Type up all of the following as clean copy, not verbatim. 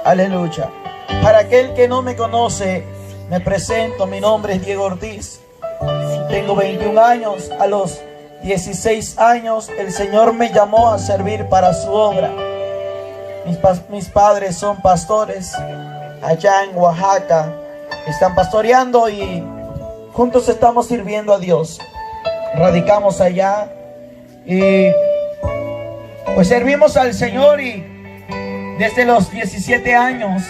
Aleluya. Para aquel que no me conoce, me presento. Mi nombre es Diego Ortiz. Tengo 21 años. A los 16 años el Señor me llamó a servir para su obra. Mis padres son pastores allá en Oaxaca. Están pastoreando y juntos estamos sirviendo a Dios. Radicamos allá y pues servimos al Señor, y desde los 17 años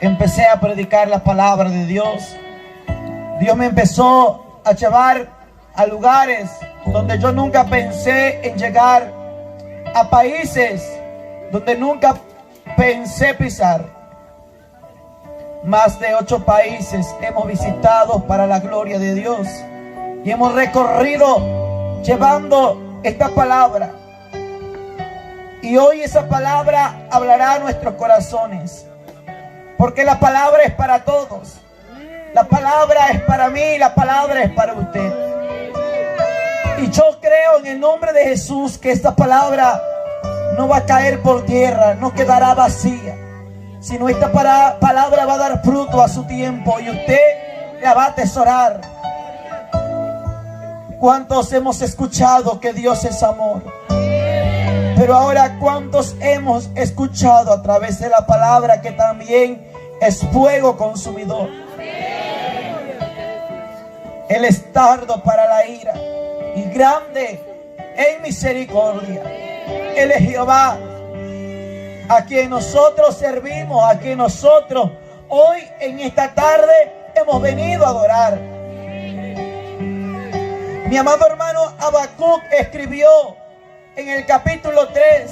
empecé a predicar la palabra de Dios. Dios me empezó a llevar a lugares donde yo nunca pensé en llegar, a países donde nunca pensé pisar. Más de 8 países hemos visitado para la gloria de Dios, y hemos recorrido llevando esta palabra. Y hoy esa palabra hablará a nuestros corazones, porque la palabra es para todos. La palabra es para mí, la palabra es para usted. Y yo creo en el nombre de Jesús que esta palabra no va a caer por tierra, no quedará vacía, sino esta palabra va a dar fruto a su tiempo y usted la va a atesorar. ¿Cuántos hemos escuchado que Dios es amor? Pero ahora, ¿cuántos hemos escuchado a través de la palabra que también es fuego consumidor? Él es tardo para la ira y grande en misericordia. Él es Jehová, a quien nosotros servimos, a quien nosotros hoy en esta tarde hemos venido a adorar. Mi amado hermano Habacuc escribió en el capítulo 3: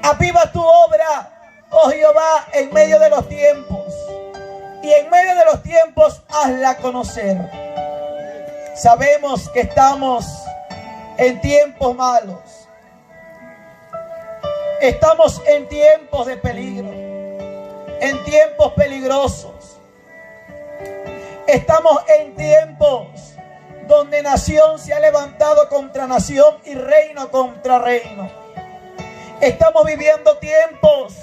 aviva tu obra, oh Jehová, en medio de los tiempos, y en medio de los tiempos hazla conocer. Sabemos que estamos en tiempos malos. Estamos en tiempos de peligro, en tiempos peligrosos. Estamos en tiempos donde nación se ha levantado contra nación y reino contra reino. Estamos viviendo tiempos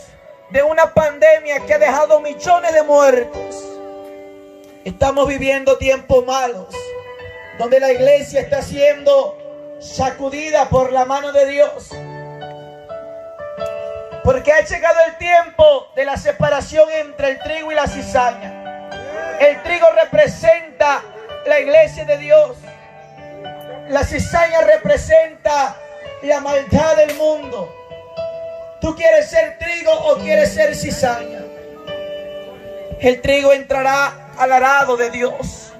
de una pandemia que ha dejado millones de muertos. Estamos viviendo tiempos malos, donde la iglesia está siendo sacudida por la mano de Dios. Porque ha llegado el tiempo de la separación entre el trigo y la cizaña. El trigo representa la iglesia de Dios. La cizaña representa la maldad del mundo. ¿Tú quieres ser trigo o quieres ser cizaña? El trigo entrará al arado de Dios.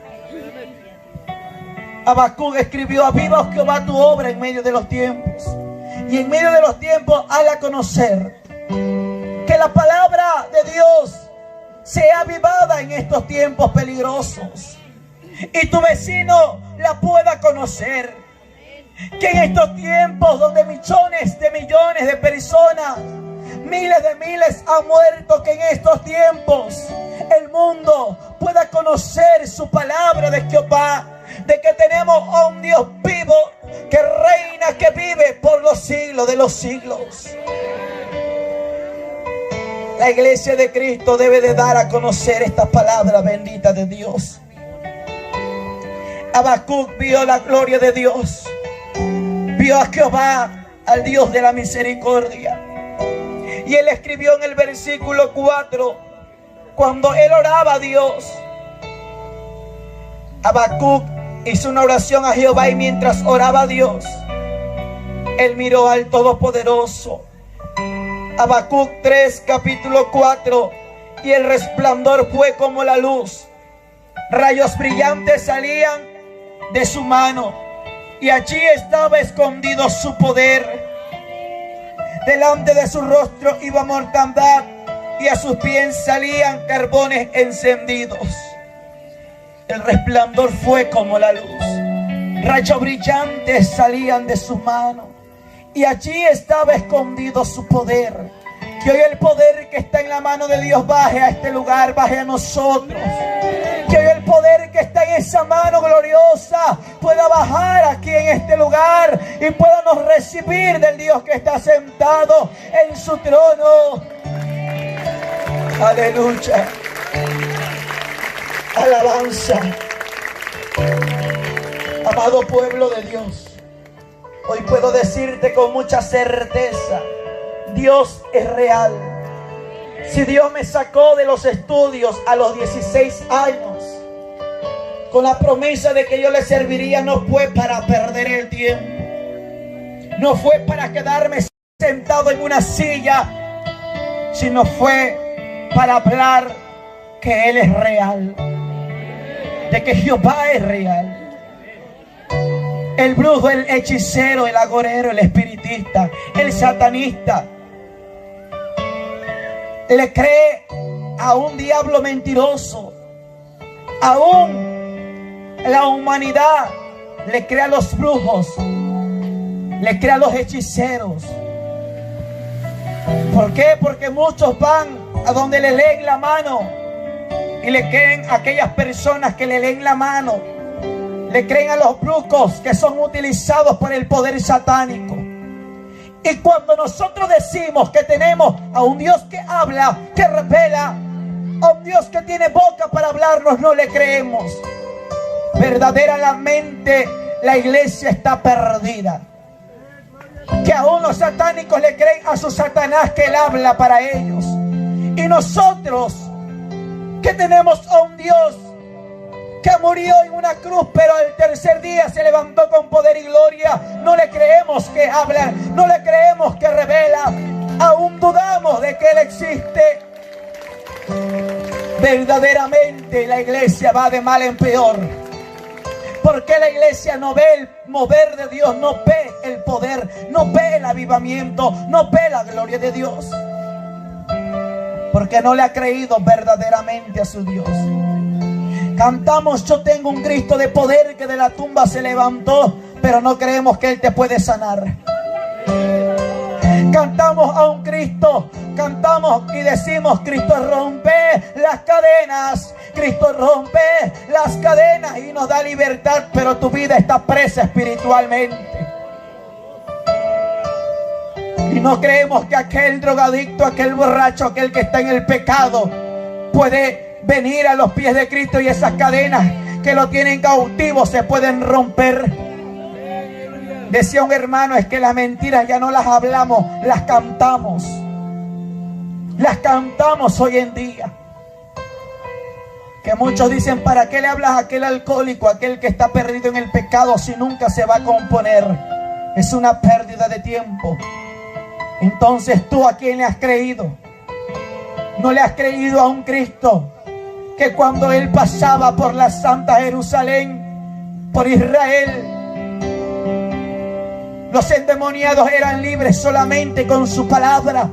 Habacuc escribió: aviva, oh Jehová, tu obra en medio de los tiempos, y en medio de los tiempos hazla conocer. Que la palabra de Dios sea avivada en estos tiempos peligrosos, y tu vecino la pueda conocer. Que en estos tiempos donde millones de personas, miles de miles han muerto, que en estos tiempos el mundo pueda conocer su palabra de Jehová, de que tenemos a un Dios vivo que reina, que vive por los siglos de los siglos. La iglesia de Cristo debe de dar a conocer esta palabra bendita de Dios. Habacuc vio la gloria de Dios, vio a Jehová, al Dios de la misericordia. Y él escribió en el versículo 4, cuando él oraba a Dios, Habacuc hizo una oración a Jehová, y mientras oraba a Dios, él miró al Todopoderoso. Habacuc 3, capítulo 4: y el resplandor fue como la luz, rayos brillantes salían de su mano, y allí estaba escondido su poder. Delante de su rostro iba mortandad, y a sus pies salían carbones encendidos. El resplandor fue como la luz, rayos brillantes salían de su mano, y allí estaba escondido su poder. Que hoy el poder que está en la mano de Dios baje a este lugar, baje a nosotros. Que hoy el poder que está en esa mano gloriosa pueda bajar aquí en este lugar y pueda nos recibir del Dios que está sentado en su trono. Aleluya. Alabanza. Amado pueblo de Dios, hoy puedo decirte con mucha certeza, Dios es real. Si Dios me sacó de los estudios a los 16 años, con la promesa de que yo le serviría, no fue para perder el tiempo, no fue para quedarme sentado en una silla, sino fue para hablar que Él es real, de que Jehová es real. El brujo, el hechicero, el agorero, el espiritista, el satanista le cree a un diablo mentiroso. Aún la humanidad le cree a los brujos, le cree a los hechiceros. ¿Por qué? Porque muchos van a donde le leen la mano y le creen a aquellas personas que le leen la mano. Le creen a los brujos que son utilizados por el poder satánico. Y cuando nosotros decimos que tenemos a un Dios que habla, que revela, a un Dios que tiene boca para hablarnos, no le creemos. Verdaderamente la iglesia está perdida. Que aún los satánicos le creen a su Satanás, que él habla para ellos. Y nosotros que tenemos a un Dios que murió en una cruz, pero al tercer día se levantó con poder y gloria, no le creemos que habla, no le creemos que revela, aún dudamos de que Él existe. Verdaderamente la iglesia va de mal en peor, porque la iglesia no ve el mover de Dios, no ve el poder, no ve el avivamiento, no ve la gloria de Dios, porque no le ha creído verdaderamente a su Dios. Cantamos, yo tengo un Cristo de poder que de la tumba se levantó, pero no creemos que Él te puede sanar. Cantamos a un Cristo, cantamos y decimos, Cristo rompe las cadenas, Cristo rompe las cadenas y nos da libertad, pero tu vida está presa espiritualmente. Y no creemos que aquel drogadicto, aquel borracho, aquel que está en el pecado puede venir a los pies de Cristo, y esas cadenas que lo tienen cautivo se pueden romper. Decía un hermano, es que las mentiras ya no las hablamos, las cantamos. Las cantamos hoy en día. Que muchos dicen, ¿para qué le hablas a aquel alcohólico, aquel que está perdido en el pecado, si nunca se va a componer? Es una pérdida de tiempo. Entonces, ¿tú a quién le has creído? No le has creído a un Cristo que cuando Él pasaba por la Santa Jerusalén, por Israel, los endemoniados eran libres solamente con su palabra.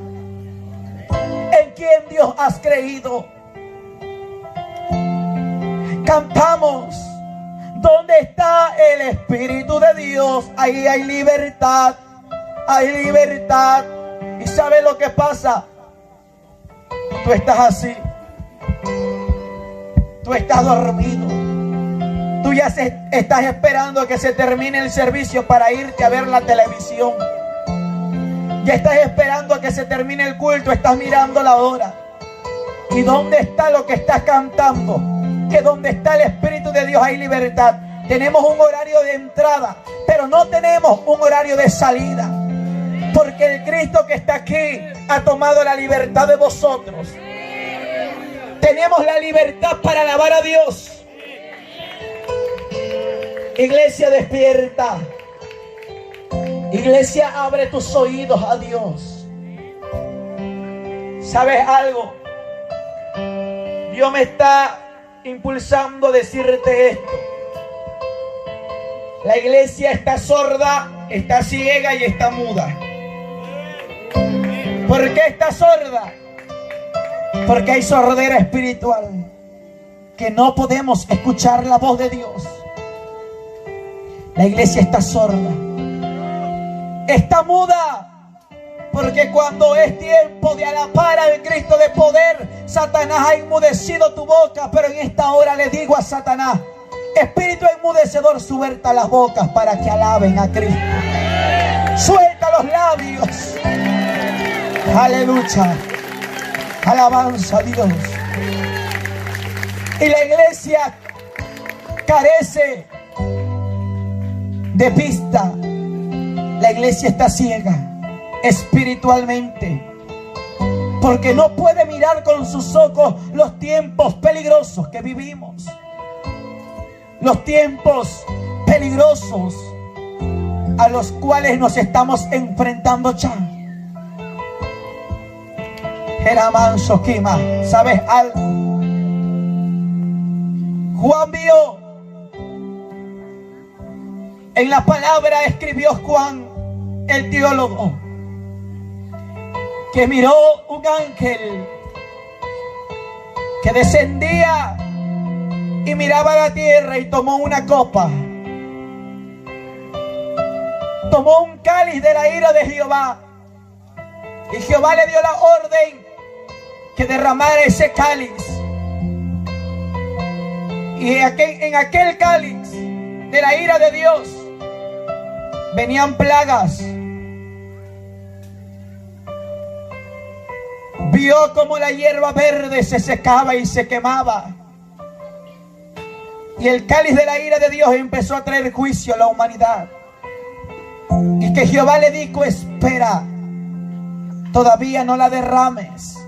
¿En quién Dios has creído? Cantamos, ¿dónde está el Espíritu de Dios? Ahí hay libertad, hay libertad. ¿Y sabe lo que pasa? Tú estás así. Tú estás dormido. Tú ya estás esperando que se termine el servicio para irte a ver la televisión. Ya estás esperando a que se termine el culto. Estás mirando la hora. ¿Y dónde está lo que estás cantando? Que donde está el Espíritu de Dios hay libertad. Tenemos un horario de entrada, pero no tenemos un horario de salida. Porque el Cristo que está aquí ha tomado la libertad de vosotros. Tenemos la libertad para alabar a Dios. Iglesia, despierta. Iglesia, abre tus oídos a Dios. ¿Sabes algo? Dios me está impulsando a decirte esto. La iglesia está sorda, está ciega y está muda. ¿Por qué está sorda? Porque hay sordera espiritual, que no podemos escuchar la voz de Dios. La iglesia está sorda, está muda, porque cuando es tiempo de alabar al Cristo de poder, Satanás ha enmudecido tu boca. Pero en esta hora le digo a Satanás, espíritu enmudecedor, suelta las bocas para que alaben a Cristo. Suelta los labios. Aleluya. Alabanza a Dios. Y la iglesia carece de vista. La iglesia está ciega espiritualmente, porque no puede mirar con sus ojos los tiempos peligrosos que vivimos. Los tiempos peligrosos a los cuales nos estamos enfrentando ya. Heraman Shokima, ¿sabes algo? Juan vio, en la palabra escribió Juan, el teólogo, que miró un ángel que descendía y miraba la tierra y tomó una copa. Tomó un cáliz de la ira de Jehová. Y Jehová le dio la orden que derramara ese cáliz. Y en aquel cáliz de la ira de Dios venían plagas. Vio como la hierba verde se secaba y se quemaba. Y el cáliz de la ira de Dios empezó a traer juicio a la humanidad. Y que Jehová le dijo: espera, todavía no la derrames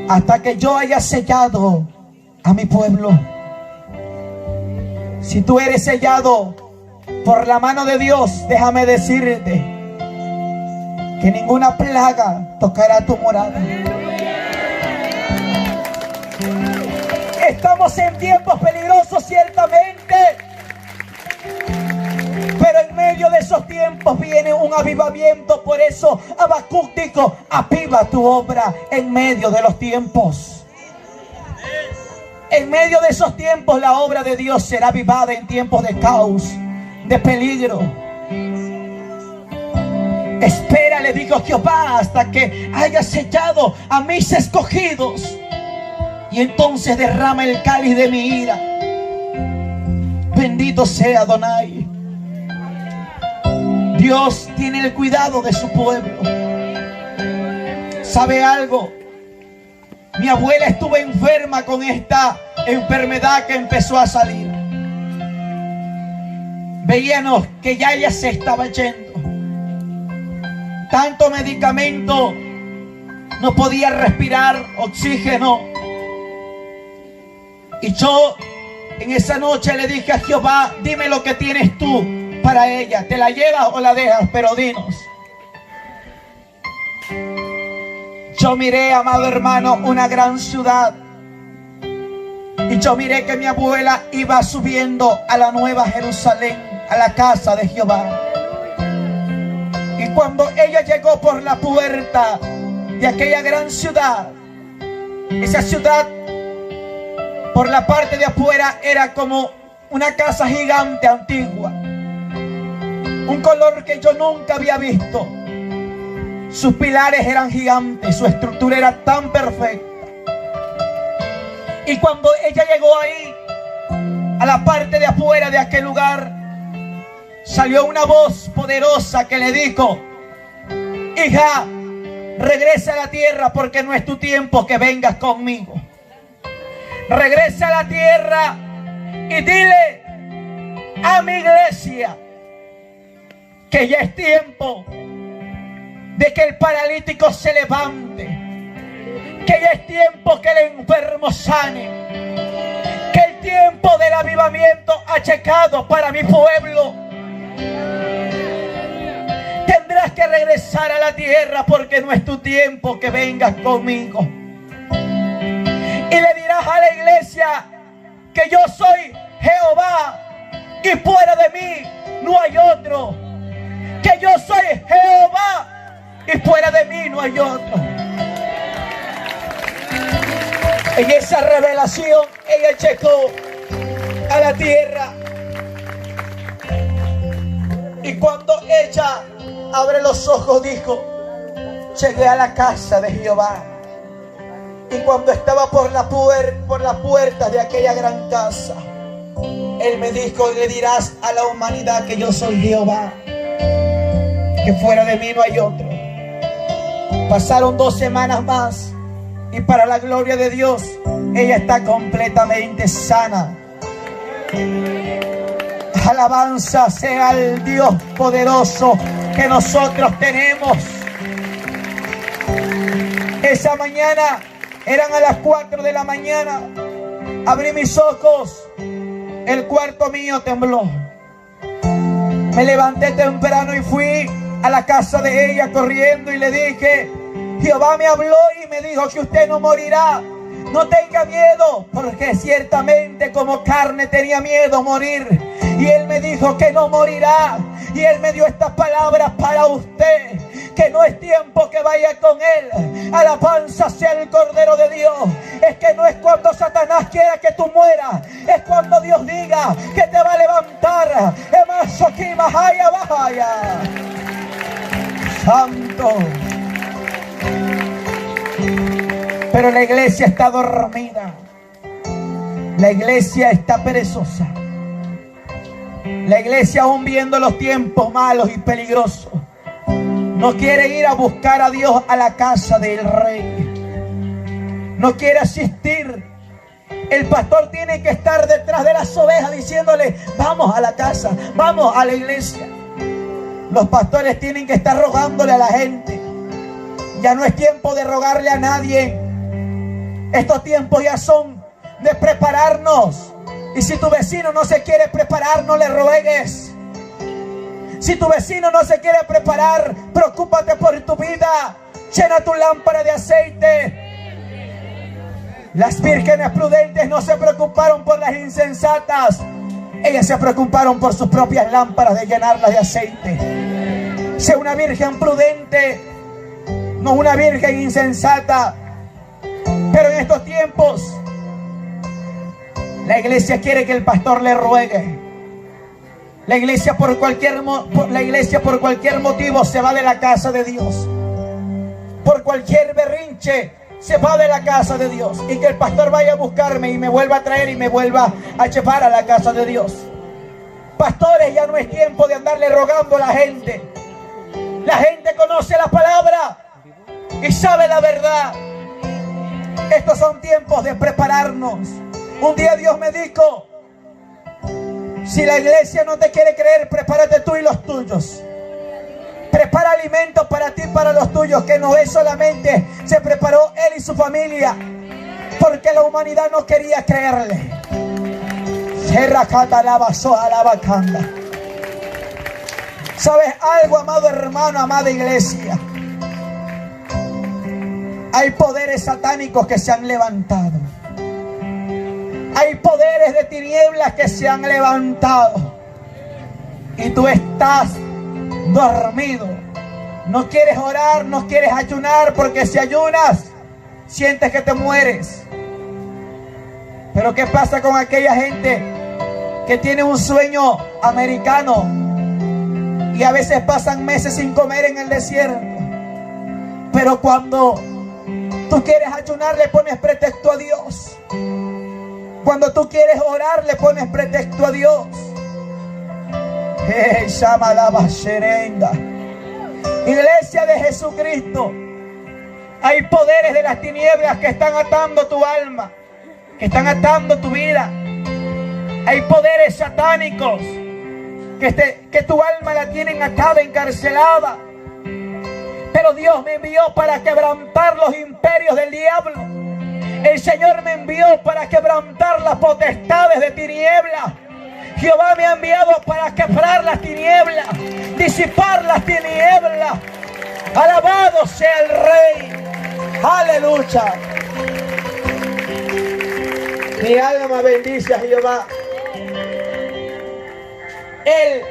hasta que yo haya sellado a mi pueblo. Si tú eres sellado por la mano de Dios, déjame decirte que ninguna plaga tocará tu morada. Estamos en tiempos peligrosos, ciertamente, pero en medio de esos tiempos viene un avivamiento. Por eso Habacuc dijo: aviva tu obra en medio de los tiempos. En medio de esos tiempos la obra de Dios será avivada, en tiempos de caos, de peligro. Espera, le dijo Jehová, hasta que haya sellado a mis escogidos, y entonces derrama el cáliz de mi ira. Bendito sea Adonai. Dios tiene el cuidado de su pueblo. ¿Sabe algo? Mi abuela estuvo enferma con esta enfermedad que empezó a salir. Veíamos que ya ella se estaba yendo. Tanto medicamento, no podía respirar oxígeno. Y yo en esa noche le dije a Jehová: dime lo que tienes tú para ella. ¿Te la llevas o la dejas? Pero dinos. Yo miré, amado hermano, una gran ciudad. Y yo miré que mi abuela iba subiendo a la nueva Jerusalén, a la casa de Jehová. Y cuando ella llegó por la puerta de aquella gran ciudad, esa ciudad por la parte de afuera era como una casa gigante antigua, un color que yo nunca había visto. Sus pilares eran gigantes, su estructura era tan perfecta. Y cuando ella llegó ahí, a la parte de afuera de aquel lugar, salió una voz poderosa que le dijo: hija, regresa a la tierra, porque no es tu tiempo que vengas conmigo. Regresa a la tierra y dile a mi iglesia que ya es tiempo de que el paralítico se levante, que ya es tiempo que el enfermo sane, que el tiempo del avivamiento ha llegado para mi pueblo. Tendrás que regresar a la tierra, porque no es tu tiempo que vengas conmigo. Y le dirás a la iglesia que yo soy Jehová y fuera de mí no hay otro, que yo soy Jehová y fuera de mí no hay otro. En esa revelación ella llegó a la tierra, y cuando ella abre los ojos dijo: llegué a la casa de Jehová. Y cuando estaba por la puerta de aquella gran casa, él me dijo: le dirás a la humanidad que yo soy Jehová, que fuera de mí no hay otro. Pasaron 2 semanas más Y para la gloria de Dios, ella está completamente sana. Alabanza sea al Dios poderoso que nosotros tenemos. Esa mañana, eran a las 4 de la mañana, abrí mis ojos, el cuarto mío tembló. Me levanté temprano y fui a la casa de ella corriendo y le dije: Jehová me habló y me dijo que usted no morirá. No tenga miedo, porque ciertamente como carne tenía miedo morir. Y Él me dijo que no morirá. Y Él me dio estas palabras para usted: que no es tiempo que vaya con Él. Alabanza sea el Cordero de Dios. Es que no es cuando Satanás quiera que tú mueras, es cuando Dios diga que te va a levantar. Santo. Pero la iglesia está dormida. La iglesia está perezosa. La iglesia, aún viendo los tiempos malos y peligrosos, no quiere ir a buscar a Dios a la casa del rey. No quiere asistir. El pastor tiene que estar detrás de las ovejas diciéndole: vamos a la casa, vamos a la iglesia. Los pastores tienen que estar rogándole a la gente. Ya no es tiempo de rogarle a nadie. Estos tiempos ya son de prepararnos. Y si tu vecino no se quiere preparar, no le ruegues. Si tu vecino no se quiere preparar, preocúpate por tu vida. Llena tu lámpara de aceite. Las vírgenes prudentes no se preocuparon por las insensatas. Ellas se preocuparon por sus propias lámparas, de llenarlas de aceite. Sé una virgen prudente, no una virgen insensata. Pero en estos tiempos, la iglesia quiere que el pastor le ruegue. La iglesia por cualquier motivo se va de la casa de Dios. Por cualquier berrinche se va de la casa de Dios. Y que el pastor vaya a buscarme y me vuelva a traer y me vuelva a llevar a la casa de Dios. Pastores, ya no es tiempo de andarle rogando a la gente. La gente conoce la palabra y sabe la verdad. Estos son tiempos de prepararnos. Un día Dios me dijo: si la iglesia no te quiere creer, prepárate tú y los tuyos. Prepara alimentos para ti y para los tuyos, que no es solamente se preparó él y su familia, porque la humanidad no quería creerle. ¿Sabes algo, amado hermano, amada iglesia? Hay poderes satánicos que se han levantado. Hay poderes de tinieblas que se han levantado. Y tú estás dormido. No quieres orar, no quieres ayunar, porque si ayunas, sientes que te mueres. Pero ¿qué pasa con aquella gente que tiene un sueño americano y a veces pasan meses sin comer en el desierto? Pero cuando tú quieres ayunar, le pones pretexto a Dios. Cuando tú quieres orar, le pones pretexto a Dios. Llama la basherenda. Iglesia de Jesucristo, hay poderes de las tinieblas que están atando tu alma, que están atando tu vida. Hay poderes satánicos que tu alma la tienen atada, encarcelada. Pero Dios me envió para quebrantar los imperios del diablo. El Señor me envió para quebrantar las potestades de tinieblas. Jehová me ha enviado para quebrar las tinieblas, disipar las tinieblas. Alabado sea el Rey. Aleluya. Mi alma bendice a Jehová. Él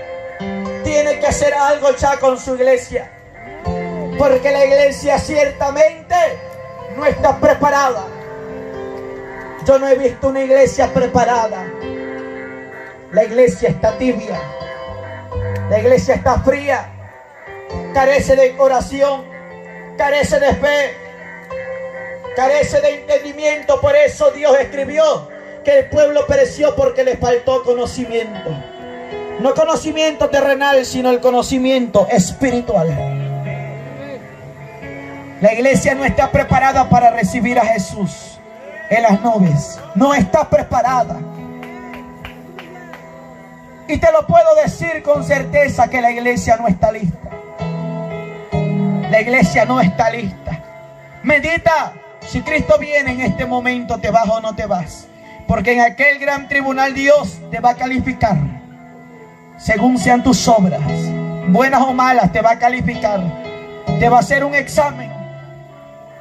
tiene que hacer algo ya con su iglesia, porque la iglesia ciertamente no está preparada. Yo no he visto una iglesia preparada. La iglesia está tibia. La iglesia está fría. Carece de oración. Carece de fe. Carece de entendimiento. Por eso Dios escribió que el pueblo pereció, porque le faltó conocimiento. No conocimiento terrenal, sino el conocimiento espiritual. La iglesia no está preparada para recibir a Jesús en las nubes. No está preparada. Y te lo puedo decir con certeza que la iglesia no está lista. La iglesia no está lista. Medita, si Cristo viene en este momento, ¿te vas o no te vas? Porque en aquel gran tribunal Dios te va a calificar según sean tus obras, buenas o malas. Te va a calificar, te va a hacer un examen.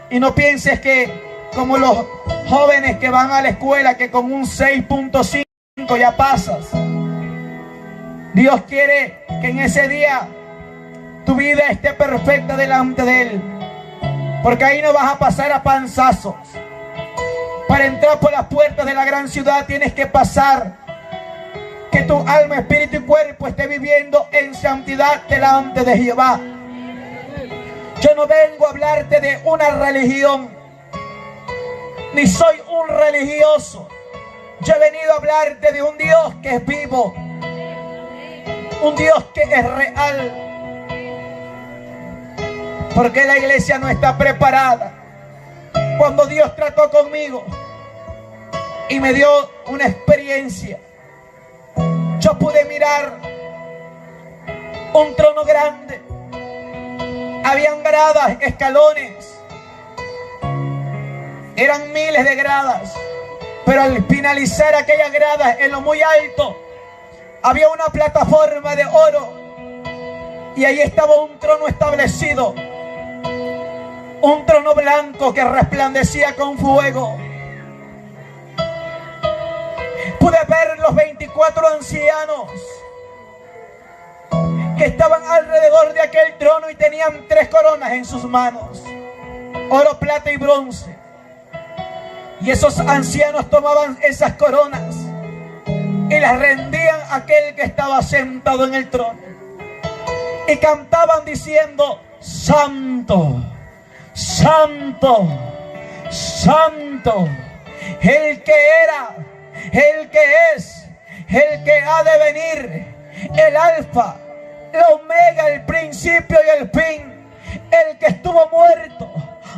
Y no pienses que como los jóvenes que van a la escuela, que con un 6.5 ya pasas. Dios quiere que en ese día tu vida esté perfecta delante de Él, porque ahí no vas a pasar a panzazos. Para entrar por las puertas de la gran ciudad tienes que pasar que tu alma, espíritu y cuerpo esté viviendo en santidad delante de Jehová. Yo no vengo a hablarte de una religión, ni soy un religioso. Yo he venido a hablarte de un Dios que es vivo, un Dios que es real. Porque la iglesia no está preparada. Cuando Dios trató conmigo y me dio una experiencia, yo pude mirar un trono grande. Habían gradas, escalones. Eran miles de gradas. Pero al finalizar aquellas gradas, en lo muy alto, había una plataforma de oro. Y ahí estaba un trono establecido. Un trono blanco que resplandecía con fuego. Pude ver los 24 ancianos que estaban alrededor de aquel trono y tenían 3 coronas en sus manos: oro, plata y bronce. Y esos ancianos tomaban esas coronas y las rendían a aquel que estaba sentado en el trono. Y cantaban diciendo: Santo, Santo, Santo, el que era, el que es, el que ha de venir, el Alfa, la Omega, el principio y el fin, el que estuvo muerto,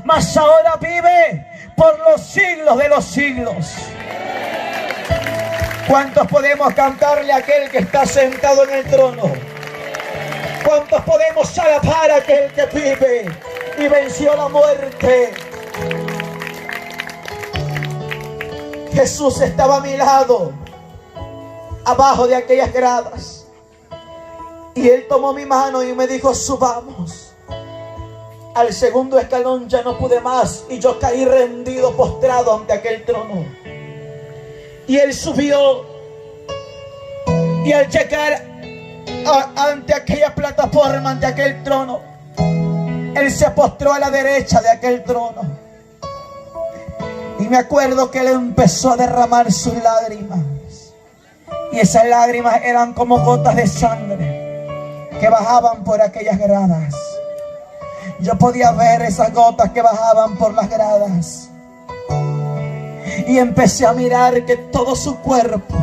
mas ahora vive por los siglos de los siglos. ¿Cuántos podemos cantarle a aquel que está sentado en el trono? ¿Cuántos podemos alabar a aquel que vive y venció la muerte? Jesús estaba a mi lado, abajo de aquellas gradas, y Él tomó mi mano y me dijo: subamos. Al segundo escalón ya no pude más y yo caí rendido, postrado ante aquel trono. Y Él subió, y al llegar ante aquella plataforma, ante aquel trono, Él se postró a la derecha de aquel trono. Y me acuerdo que Él empezó a derramar sus lágrimas. Y esas lágrimas eran como gotas de sangre que bajaban por aquellas gradas. Yo podía ver esas gotas que bajaban por las gradas. Y empecé a mirar que todo su cuerpo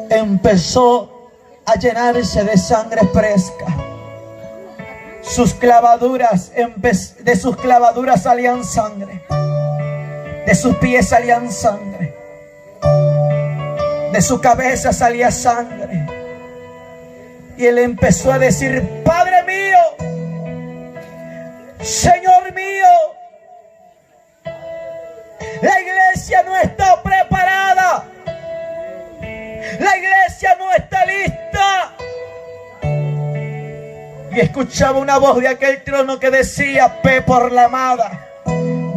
empezó a llenarse de sangre fresca. Sus clavaduras, de sus clavaduras salían sangre. De sus pies salían sangre. De su cabeza salía sangre. Y Él empezó a decir: Padre mío, Señor mío, la iglesia no está preparada. La iglesia no está lista. Y escuchaba una voz de aquel trono que decía: Ve por la amada.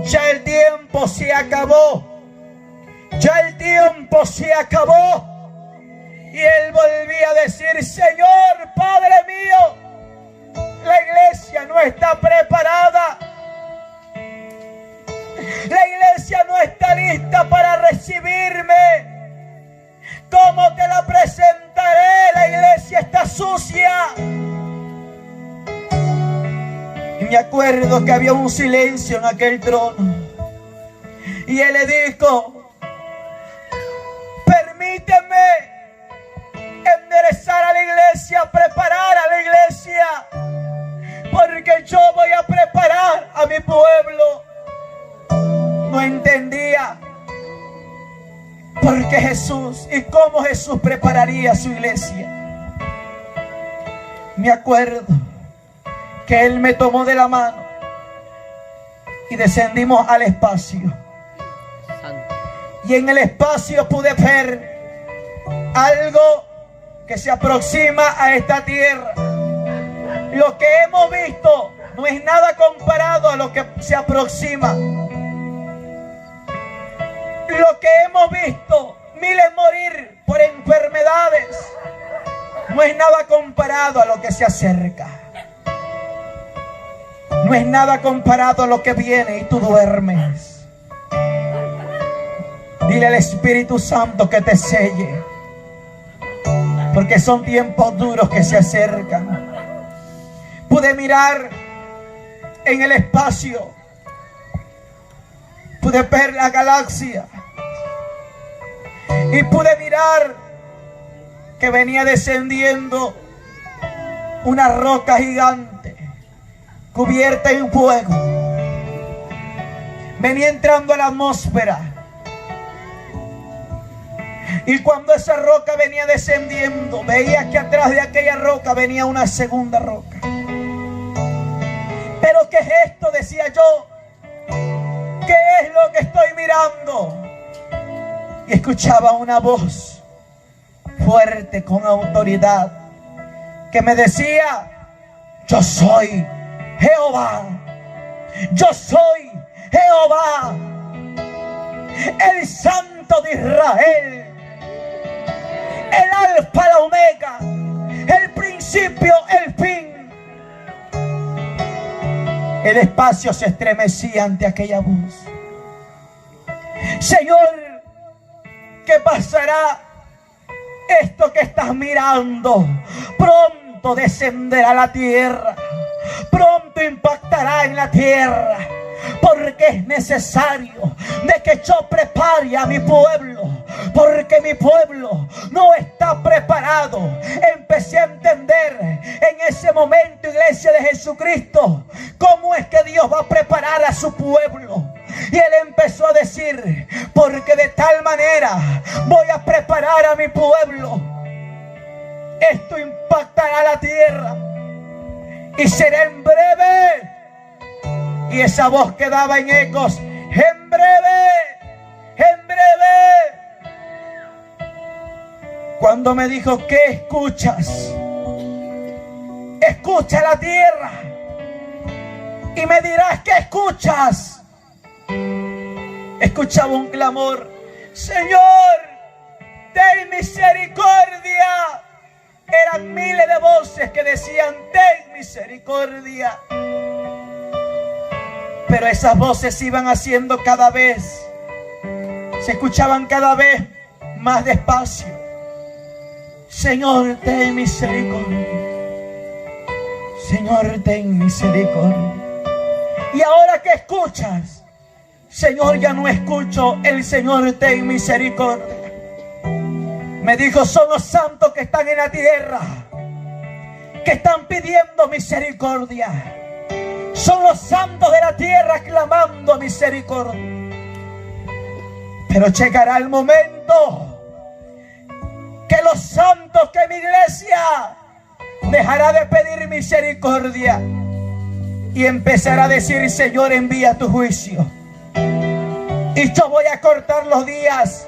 Ya el tiempo se acabó. Ya el tiempo se acabó. Y Él volvía a decir: Señor, Padre mío, la iglesia no está preparada. La iglesia no está lista para recibirme. ¿Cómo te la presentaré? La iglesia está sucia. Y me acuerdo que había un silencio en aquel trono. Y Él le dijo: permíteme enderezar a la iglesia, preparar a la iglesia, porque yo voy a preparar a mi pueblo. No entendía por qué Jesús y cómo Jesús prepararía a su iglesia. Me acuerdo que Él me tomó de la mano y descendimos al espacio. Y en el espacio pude ver algo que se aproxima a esta tierra. Lo que hemos visto no es nada comparado a lo que se aproxima. Lo que hemos visto, miles morir por enfermedades, no es nada comparado a lo que se acerca. No es nada comparado a lo que viene y tú duermes. Dile al Espíritu Santo que te selle, porque son tiempos duros que se acercan. Pude mirar en el espacio, pude ver la galaxia y pude mirar que venía descendiendo una roca gigante cubierta en fuego. Venía entrando a la atmósfera. Y cuando esa roca venía descendiendo, veía que atrás de aquella roca venía una segunda roca. ¿Pero qué es esto?, decía yo. ¿Qué es lo que estoy mirando? Y escuchaba una voz fuerte, con autoridad, que me decía: yo soy Jehová. Yo soy Jehová, el Santo de Israel, el Alfa, la Omega, el principio, el fin. El espacio se estremecía ante aquella voz. Señor, ¿qué pasará? Esto que estás mirando pronto descenderá a la tierra, pronto impactará en la tierra, porque es necesario de que yo prepare a mi pueblo, porque mi pueblo no está preparado. Empecé a entender en ese momento, iglesia de Jesucristo, cómo es que Dios va a preparar a su pueblo. Y Él empezó a decir: porque de tal manera voy a preparar a mi pueblo, esto impactará la tierra y será en breve. Y esa voz quedaba en ecos: en breve, en breve. Cuando me dijo: ¿qué escuchas? Escucha la tierra y me dirás qué escuchas. Escuchaba un clamor: Señor, ten misericordia. Eran miles de voces que decían: ten misericordia. Pero esas voces iban haciendo cada vez, se escuchaban cada vez más despacio: Señor, ten misericordia. Señor, ten misericordia. ¿Y ahora qué escuchas? Señor, ya no escucho el Señor, ten misericordia. Me dijo: son los santos que están en la tierra, que están pidiendo misericordia. Son los santos de la tierra clamando misericordia. Pero llegará el momento que los santos, que mi iglesia dejará de pedir misericordia y empezará a decir: Señor, envía tu juicio. Y yo voy a cortar los días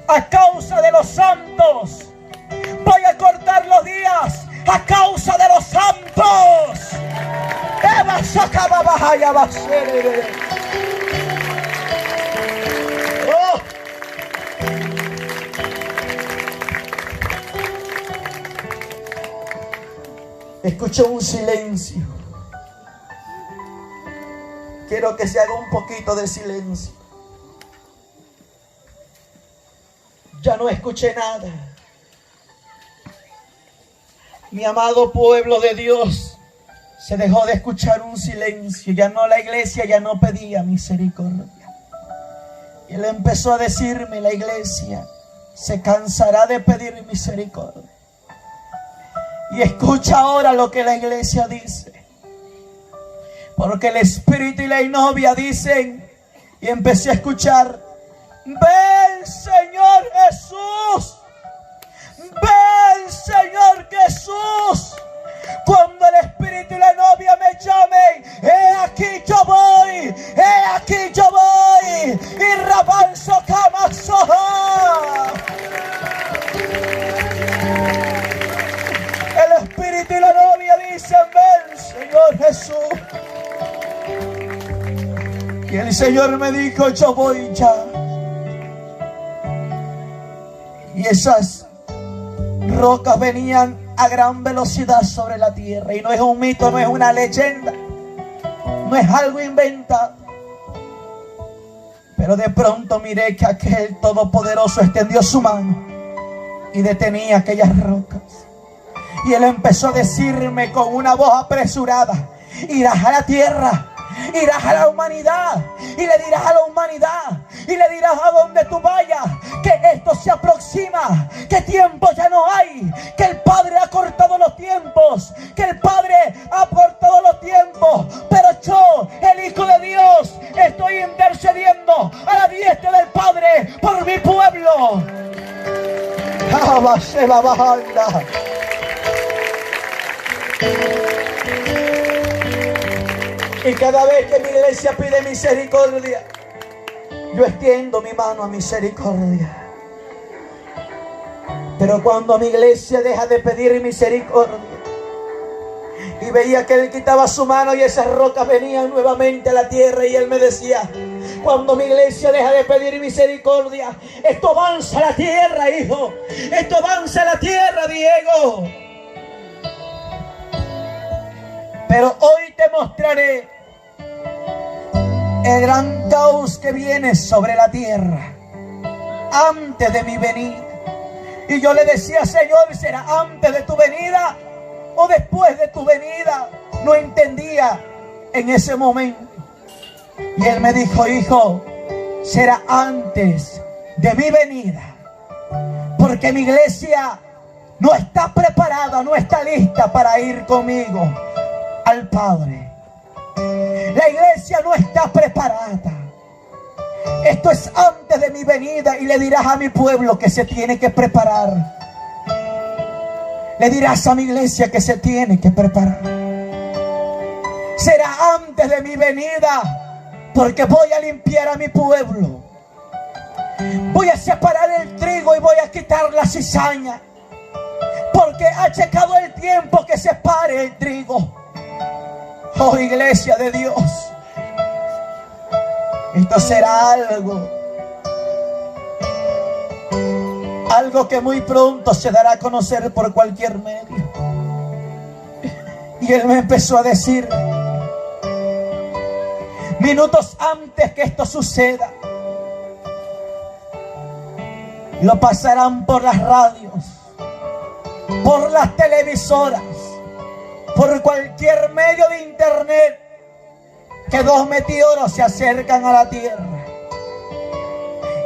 a causa de los santos. Voy a cortar los días a causa de los santos. Oh. Escucho un silencio. Quiero que se haga un poquito de silencio. Ya no escuché nada. Mi amado pueblo de Dios, se dejó de escuchar un silencio. Ya no, la iglesia ya no pedía misericordia. Y Él empezó a decirme: la iglesia se cansará de pedir misericordia. Y escucha ahora lo que la iglesia dice: Porque el espíritu y la novia dicen, y empecé a escuchar: ven Señor Jesús, ven Señor Jesús. Cuando el espíritu y la novia me llamen, he aquí yo voy, he aquí yo voy. Y rabanzo camasoja. El espíritu y la novia dicen: ven Señor Jesús. Y el Señor me dijo: yo voy ya. Y esas rocas venían a gran velocidad sobre la tierra. Y no es un mito, no es una leyenda, no es algo inventado. Pero de pronto miré que aquel todopoderoso extendió su mano y detenía aquellas rocas. Y él empezó a decirme con una voz apresurada: irás a la tierra, irás a la humanidad, y le dirás a la humanidad, y le dirás a donde tú vayas, que esto se aproxima, que tiempo ya no hay, que el Padre ha cortado los tiempos, que el Padre ha cortado los tiempos, pero yo, el Hijo de Dios, estoy intercediendo a la diestra del Padre por mi pueblo. Y cada vez que mi iglesia pide misericordia, yo extiendo mi mano a misericordia. Pero cuando mi iglesia deja de pedir misericordia, y veía que él quitaba su mano y esas rocas venían nuevamente a la tierra, y él me decía: cuando mi iglesia deja de pedir misericordia, esto avanza a la tierra, hijo, esto avanza a la tierra, Diego. Pero hoy te mostraré el gran caos que viene sobre la tierra antes de mi venida. Y yo le decía: Señor, ¿será antes de tu venida o después de tu venida? No entendía en ese momento. Y él me dijo: hijo, será antes de mi venida, porque mi iglesia no está preparada, no está lista para ir conmigo al Padre. La iglesia no está preparada. Esto es antes de mi venida. Y le dirás a mi pueblo que se tiene que preparar. Le dirás a mi iglesia que se tiene que preparar. Será antes de mi venida, porque voy a limpiar a mi pueblo. Voy a separar el trigo y voy a quitar la cizaña, porque ha llegado el tiempo que separe el trigo. Oh, iglesia de Dios, esto será algo que muy pronto se dará a conocer por cualquier medio. Y él me empezó a decir, minutos antes que esto suceda, lo pasarán por las radios, por las televisoras, por cualquier medio de internet, que 2 meteoros se acercan a la tierra.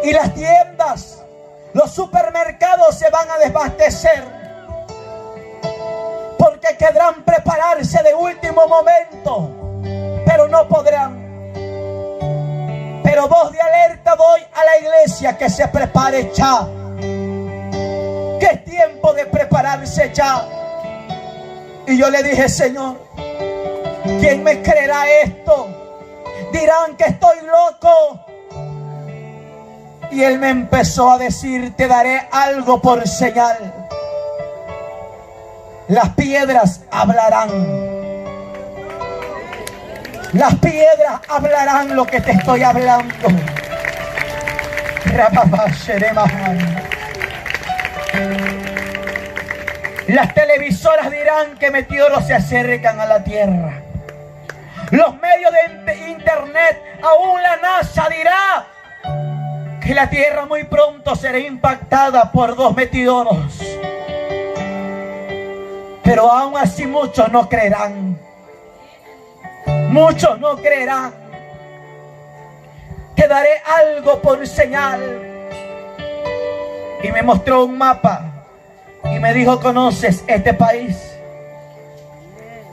Y las tiendas, los supermercados se van a desabastecer, porque querrán prepararse de último momento, pero no podrán. Pero voz de alerta doy a la iglesia que se prepare ya, que es tiempo de prepararse ya. Y yo le dije, Señor, ¿quién me creerá esto? Dirán que estoy loco. Y él me empezó a decir, te daré algo por señal. Las piedras hablarán. Las piedras hablarán lo que te estoy hablando. Las televisoras dirán que meteoros se acercan a la tierra. Los medios de internet, aún la NASA dirá que la tierra muy pronto será impactada por 2 meteoros. Pero aún así muchos no creerán. Muchos no creerán. Te daré algo por señal. Y me mostró un mapa y me dijo, ¿conoces este país?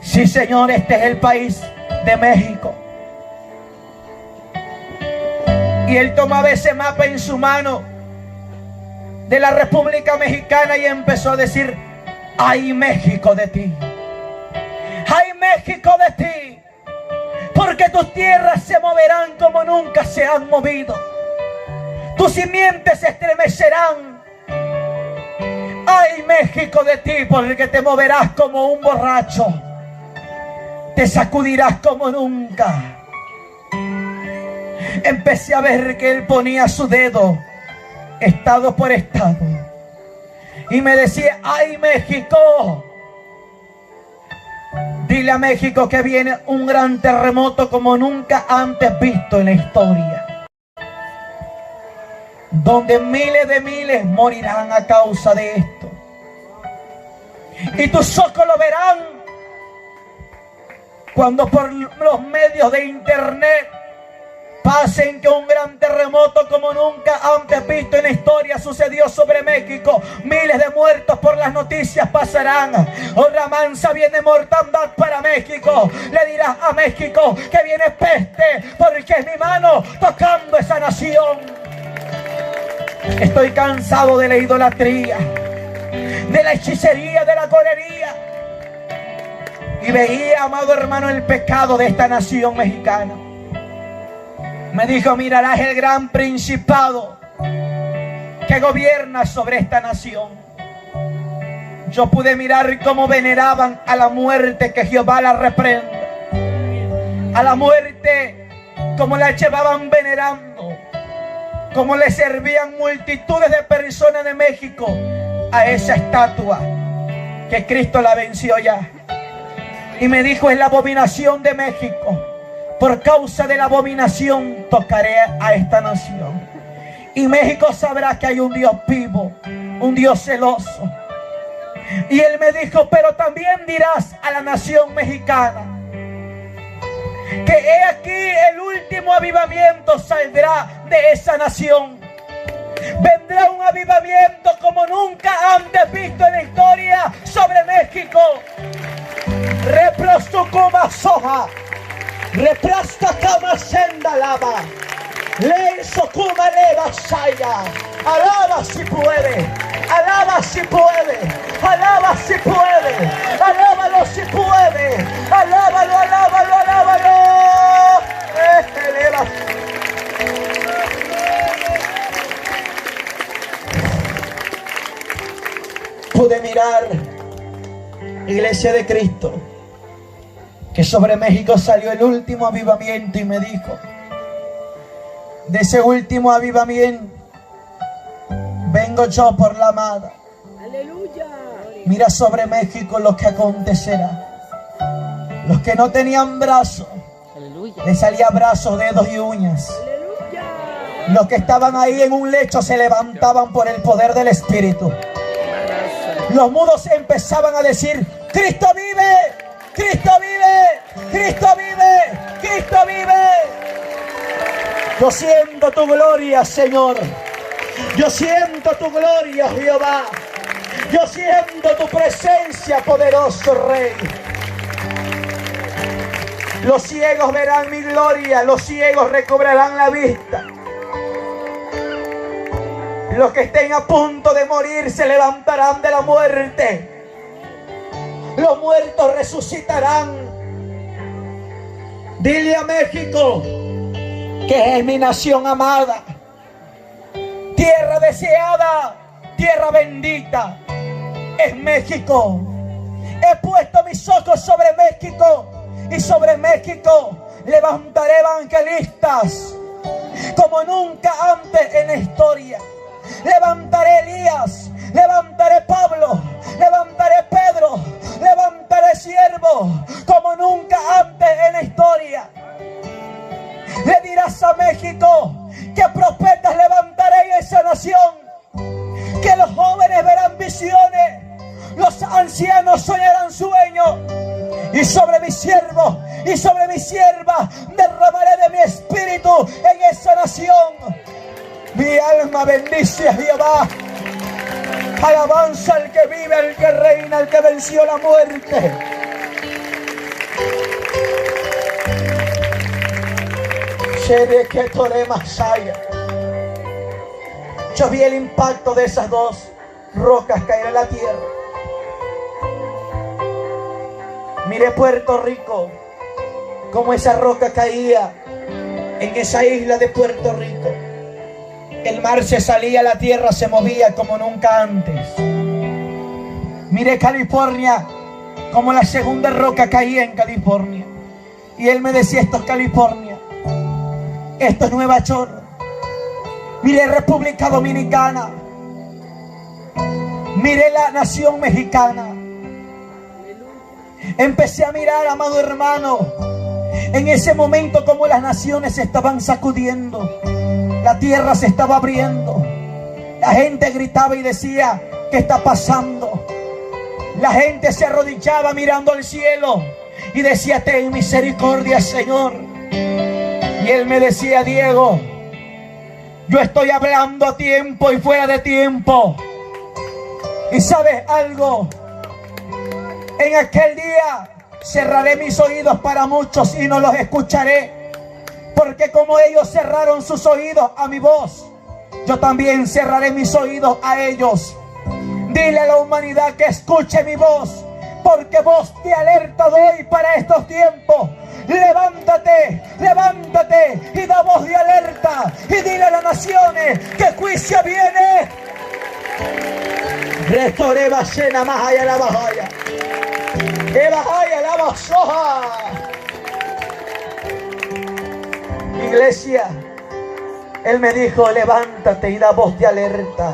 Sí, Señor, este es el país de México. Y él tomaba ese mapa en su mano de la República Mexicana y empezó a decir: ¡ay, México de ti! ¡Ay, México de ti! Porque tus tierras se moverán como nunca se han movido. Tus simientes se estremecerán. ¡Ay, México de ti! Porque te moverás como un borracho. Te sacudirás como nunca. Empecé a ver que él ponía su dedo estado por estado y me decía: ¡ay, México! Dile a México que viene un gran terremoto como nunca antes visto en la historia, donde miles de miles morirán a causa de esto, y tus ojos lo verán cuando por los medios de internet pasen que un gran terremoto como nunca antes visto en la historia sucedió sobre México. Miles de muertos por las noticias pasarán. Oh, la mansa viene mortandad para México. Le dirás a México que viene peste, porque es mi mano tocando esa nación. Estoy cansado de la idolatría, de la hechicería, de la colería. Y veía, amado hermano, el pecado de esta nación mexicana. Me dijo: mirarás el gran principado que gobierna sobre esta nación. Yo pude mirar cómo veneraban a la muerte, que Jehová la reprenda. A la muerte, como la llevaban venerando, como le servían multitudes de personas de México a esa estatua, que Cristo la venció ya. Y me dijo: es la abominación de México. Por causa de la abominación tocaré a esta nación. Y México sabrá que hay un Dios vivo, un Dios celoso. Y él me dijo: pero también dirás a la nación mexicana que he aquí el último avivamiento saldrá de esa nación. Vendrá un avivamiento como nunca antes visto en la historia sobre México. Reprostocoma soja. Reprasta cama senda lava. Ley socuma leva saya. Alaba si puede. Alaba si puede. Alaba si puede. Alábalo si puede. Alábalo, alábalo, alábalo. Eleva. Pude mirar, Iglesia de Cristo, que sobre México salió el último avivamiento, y me dijo: de ese último avivamiento vengo yo por la amada. Aleluya. Mira sobre México lo que acontecerá. Los que no tenían brazos, les salía brazos, dedos y uñas. Aleluya. Los que estaban ahí en un lecho se levantaban por el poder del Espíritu. Los mudos empezaban a decir: Cristo vive. ¡Cristo vive! ¡Cristo vive! ¡Cristo vive! Yo siento tu gloria, Señor. Yo siento tu gloria, Jehová. Yo siento tu presencia, poderoso Rey. Los ciegos verán mi gloria. Los ciegos recobrarán la vista. Los que estén a punto de morir se levantarán de la muerte. Los muertos resucitarán. Dile a México que es mi nación amada, tierra deseada, tierra bendita. Es México. He puesto mis ojos sobre México, y sobre México levantaré evangelistas como nunca antes en la historia. Levantaré Elías, levantaré Pablo, levantaré Pedro, levantaré siervos como nunca antes en la historia. Le dirás a México que profetas levantaré en esa nación, que los jóvenes verán visiones, los ancianos soñarán sueños, y sobre mis siervos y sobre mis siervas derramaré de mi espíritu en esa nación. Mi alma bendice a Jehová. Alabanza al que vive, al que reina, al que venció la muerte. Yo vi el impacto de esas dos rocas caer en la tierra. Miré Puerto Rico, como esa roca caía en esa isla de Puerto Rico. El mar se salía, la tierra se movía como nunca antes. Miré California, como la segunda roca caía en California. Y él me decía, esto es California, esto es Nueva York. Miré República Dominicana, miré la nación mexicana. Empecé a mirar, amado hermano, en ese momento como las naciones se estaban sacudiendo, la tierra se estaba abriendo, la gente gritaba y decía, ¿qué está pasando? La gente se arrodillaba mirando al cielo y decía, ten misericordia, Señor. Y él me decía, Diego, yo estoy hablando a tiempo y fuera de tiempo. Y ¿sabes algo? En aquel día cerraré mis oídos para muchos y no los escucharé. Porque como ellos cerraron sus oídos a mi voz, yo también cerraré mis oídos a ellos. Dile a la humanidad que escuche mi voz, porque voz de alerta doy para estos tiempos. Levántate, levántate y da voz de alerta y dile a las naciones que juicio viene. Restore ballena más allá la bajaya. Que bajaya la basoja. Iglesia, él me dijo, levántate y da voz de alerta,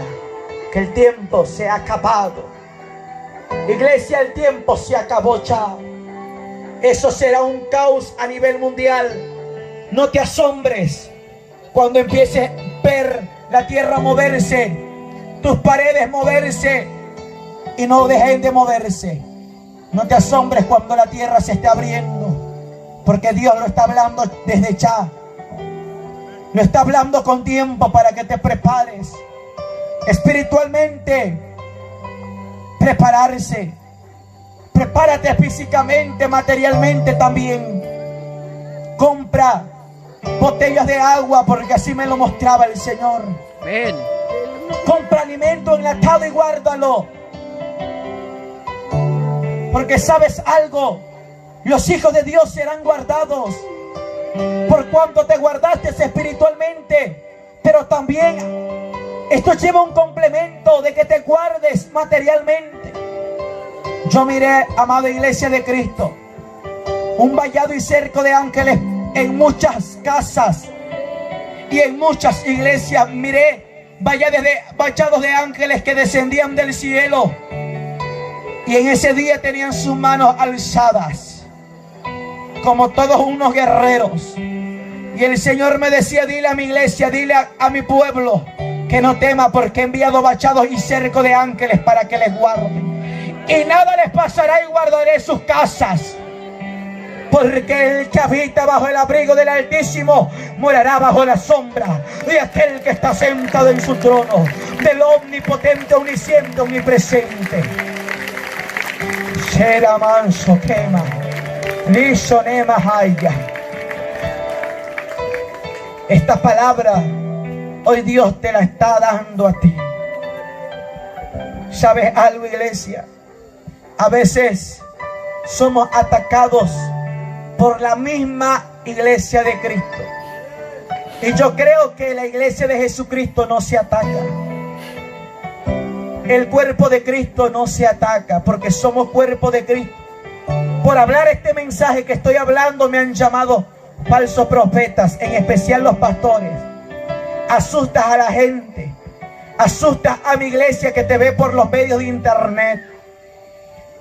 que el tiempo se ha acabado. Iglesia, el tiempo se acabó ya. Eso será un caos a nivel mundial. No te asombres cuando empieces a ver la tierra moverse, tus paredes moverse y no dejen de moverse. No te asombres cuando la tierra se esté abriendo, porque Dios lo está hablando desde ya. Lo está hablando con tiempo para que te prepares espiritualmente. Prepararse. Prepárate físicamente, materialmente también. Compra botellas de agua, porque así me lo mostraba el Señor. Amén. Compra alimento enlatado y guárdalo. Porque sabes algo, los hijos de Dios serán guardados por cuanto te guardaste espiritualmente. Pero también esto lleva un complemento de que te guardes materialmente. Yo miré, amada iglesia de Cristo, un vallado y cerco de ángeles en muchas casas y en muchas iglesias. Miré vallados de ángeles que descendían del cielo y en ese día tenían sus manos alzadas como todos unos guerreros. Y el Señor me decía, dile a mi iglesia, dile a mi pueblo que no tema, porque he enviado vallados y cerco de ángeles para que les guarden. Y nada les pasará y guardaré sus casas. Porque el que habita bajo el abrigo del Altísimo morará bajo la sombra de aquel que está sentado en su trono, del omnipotente, omnisciente, omnipresente. Será manso quema, liso nema haya. Esta palabra hoy Dios te la está dando a ti. ¿Sabes algo, iglesia? A veces somos atacados por la misma iglesia de Cristo. Y yo creo que la iglesia de Jesucristo no se ataca. El cuerpo de Cristo no se ataca, porque somos cuerpo de Cristo. Por hablar este mensaje que estoy hablando me han llamado falsos profetas, en especial los pastores. Asustas a la gente, asustas a mi iglesia que te ve por los medios de internet.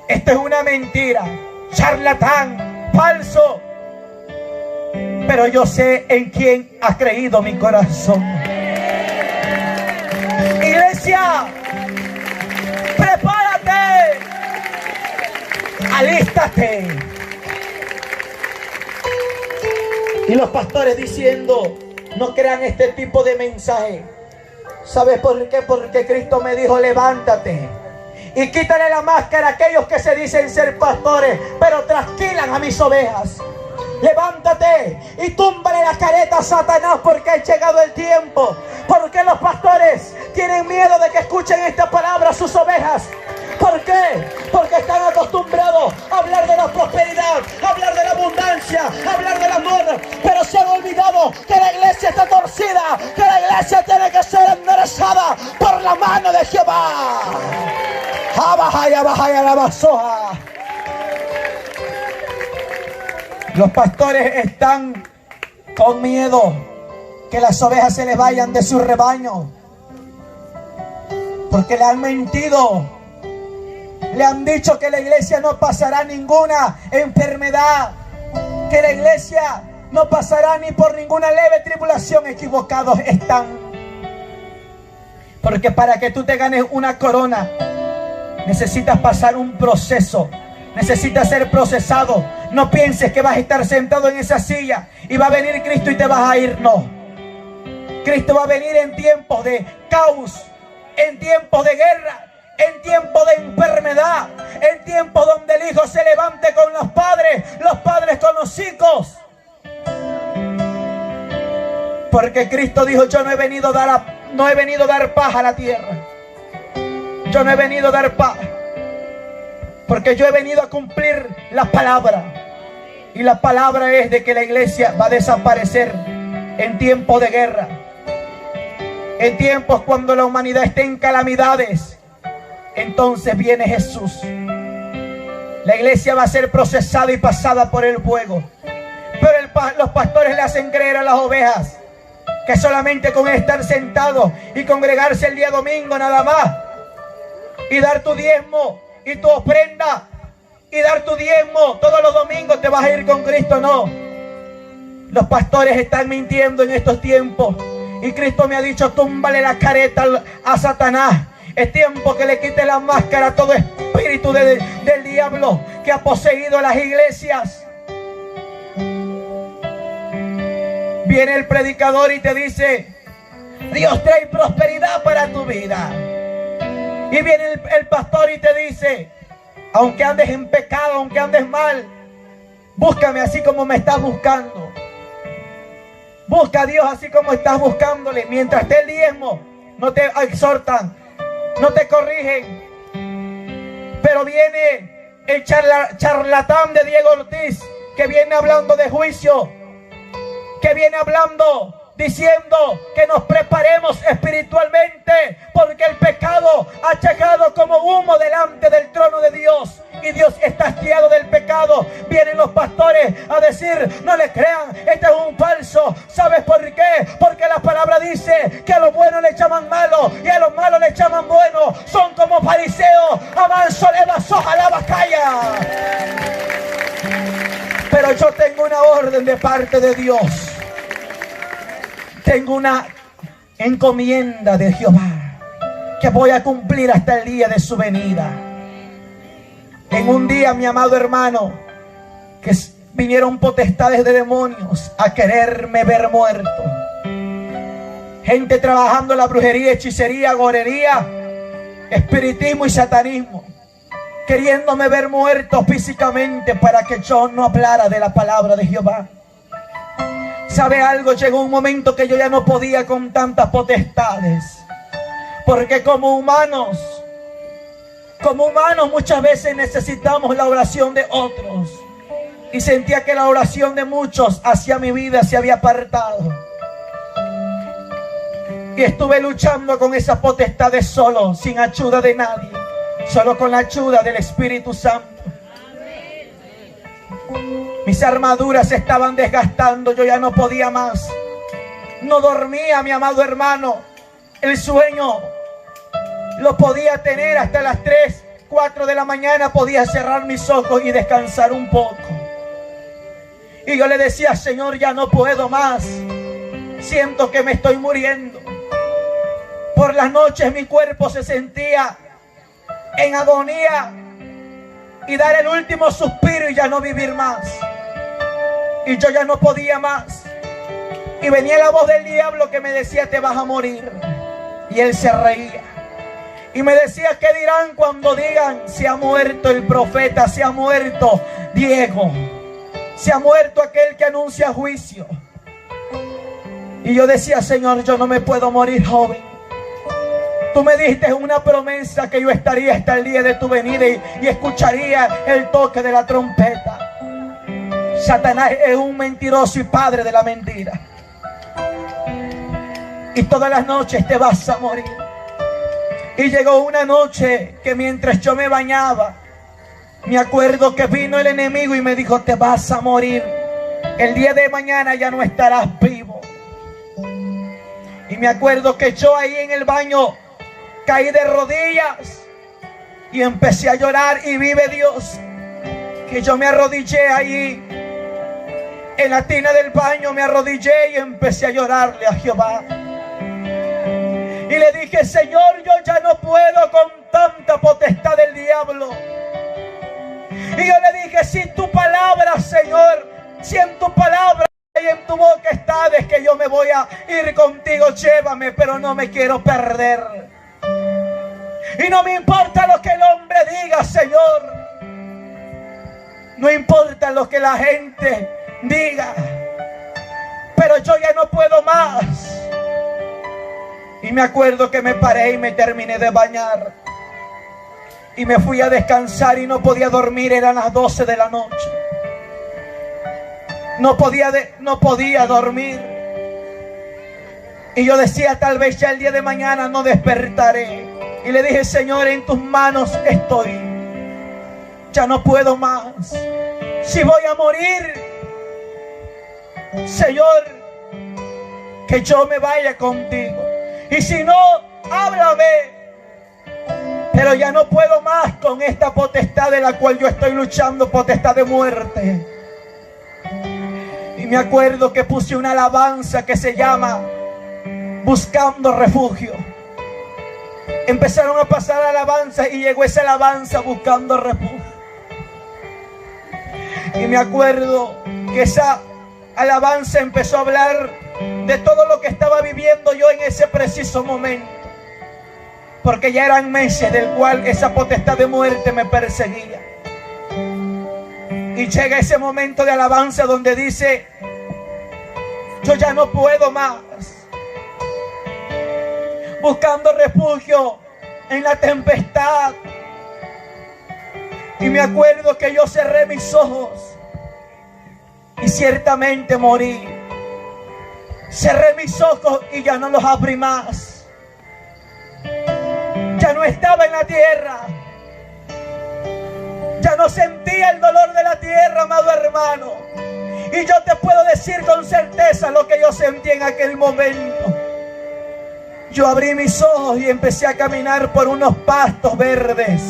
Esto es una mentira, charlatán, falso. Pero yo sé en quién ha creído mi corazón. Iglesia, prepárate, alístate. Y los pastores diciendo, no crean este tipo de mensaje. ¿Sabes por qué? Porque Cristo me dijo, levántate y quítale la máscara a aquellos que se dicen ser pastores, pero trasquilan a mis ovejas. Levántate y túmbale la careta a Satanás, porque ha llegado el tiempo. Porque los pastores tienen miedo de que escuchen esta palabra a sus ovejas. ¿Por qué? Porque están acostumbrados a hablar de la prosperidad, a hablar de la abundancia, a hablar del amor, pero se han olvidado que la iglesia está torcida, que la iglesia tiene que ser enderezada por la mano de Jehová. Los pastores están con miedo que las ovejas se les vayan de su rebaño, porque le han mentido. Le han dicho que la iglesia no pasará ninguna enfermedad, que la iglesia no pasará ni por ninguna leve tribulación. Equivocados están. Porque para que tú te ganes una corona, necesitas pasar un proceso. Necesitas ser procesado. No pienses que vas a estar sentado en esa silla y va a venir Cristo y te vas a ir. No. Cristo va a venir en tiempos de caos, en tiempos de guerra, en tiempo de enfermedad, en tiempo donde el hijo se levante con los padres con los hijos. Porque Cristo dijo: yo no he venido a dar paz a la tierra. Yo no he venido a dar paz, porque yo he venido a cumplir la palabra. Y la palabra es de que la iglesia va a desaparecer en tiempos de guerra, en tiempos cuando la humanidad esté en calamidades. Entonces viene Jesús. La iglesia va a ser procesada y pasada por el fuego. Pero los pastores le hacen creer a las ovejas que solamente con estar sentados y congregarse el día domingo nada más, y dar tu diezmo y tu ofrenda, y dar tu diezmo todos los domingos, te vas a ir con Cristo. No. Los pastores están mintiendo en estos tiempos. Y Cristo me ha dicho: túmbale la careta a Satanás. Es tiempo que le quite la máscara a todo espíritu del diablo que ha poseído las iglesias. Viene el predicador y te dice: Dios trae prosperidad para tu vida. Y viene el pastor y te dice: aunque andes en pecado, aunque andes mal, búscame así como me estás buscando. Busca a Dios así como estás buscándole. Mientras esté el diezmo, no te exhortan, no te corrigen. Pero viene el charlatán de Diego Ortiz, que viene hablando de juicio, que viene hablando, diciendo que nos preparemos espiritualmente, porque el pecado ha llegado como humo delante del trono de Dios, y Dios está hastiado del pecado. Vienen los pastores a decir: no le crean, este es un falso. ¿Sabes por qué? Porque la palabra dice que a los buenos le llaman malos y a los malos le llaman buenos. Son como fariseos. Avanzo le vasos a la vacaya. Pero yo tengo una orden de parte de Dios. Tengo una encomienda de Jehová que voy a cumplir hasta el día de su venida. En un día, mi amado hermano, que vinieron potestades de demonios a quererme ver muerto. Gente trabajando en la brujería, hechicería, gorería, espiritismo y satanismo, queriéndome ver muerto físicamente para que yo no hablara de la palabra de Jehová. ¿Sabe algo? Llegó un momento que yo ya no podía con tantas potestades, porque como humanos muchas veces necesitamos la oración de otros, y sentía que la oración de muchos hacia mi vida se había apartado, y estuve luchando con esas potestades solo, sin ayuda de nadie, solo con la ayuda del Espíritu Santo. Mis armaduras se estaban desgastando, yo ya no podía más. No dormía, mi amado hermano. El sueño lo podía tener hasta las 3, 4 de la mañana. Podía cerrar mis ojos y descansar un poco. Y yo le decía: Señor, ya no puedo más. Siento que me estoy muriendo. Por las noches mi cuerpo se sentía en agonía, y dar el último suspiro y ya no vivir más. Y yo ya no podía más. Y venía la voz del diablo que me decía: te vas a morir. Y él se reía y me decía: ¿qué dirán cuando digan: se ha muerto el profeta, se ha muerto Diego, Se ha muerto aquel que anuncia juicio. Y yo decía, Señor, yo no me puedo morir joven. Tú me diste una promesa que yo estaría hasta el día de tu venida y escucharía el toque de la trompeta. Satanás es un mentiroso y padre de la mentira. Y todas las noches te vas a morir. Y llegó una noche que mientras yo me bañaba, me acuerdo que vino el enemigo y me dijo, te vas a morir. El día de mañana ya no estarás vivo. Y me acuerdo que yo ahí en el baño caí de rodillas y empecé a llorar. Y vive Dios que yo me arrodillé ahí en la tina del baño, me arrodillé y empecé a llorarle a Jehová. Y le dije, Señor, yo ya no puedo con tanta potestad del diablo. Y yo le dije, si tu palabra, Señor, si en tu palabra y en tu boca está, es que yo me voy a ir contigo, llévame, pero no me quiero perder. Y no me importa lo que el hombre diga, Señor. No importa lo que la gente diga, pero yo ya no puedo más. Y me acuerdo que me paré y me terminé de bañar. Y me fui a descansar y no podía dormir, eran las 12 de la noche. No podía dormir. Y yo decía, tal vez ya el día de mañana no despertaré. Y le dije, Señor, en tus manos estoy. Ya no puedo más. Si voy a morir, Señor, que yo me vaya contigo. Y si no, háblame. Pero ya no puedo más con esta potestad de la cual yo estoy luchando, potestad de muerte. Y me acuerdo que puse una alabanza que se llama Buscando Refugio. Empezaron a pasar alabanzas y llegó esa alabanza, Buscando Refugio. Y me acuerdo que esa alabanza empezó a hablar de todo lo que estaba viviendo yo en ese preciso momento. Porque ya eran meses del cual esa potestad de muerte me perseguía. Y llega ese momento de alabanza donde dice, yo ya no puedo más. Buscando refugio en la tempestad. Y me acuerdo que yo cerré mis ojos y ciertamente morí. Cerré mis ojos y ya no los abrí más. Ya no estaba en la tierra. Ya no sentía el dolor de la tierra, amado hermano. Y yo te puedo decir con certeza lo que yo sentí en aquel momento. Yo abrí mis ojos y empecé a caminar por unos pastos verdes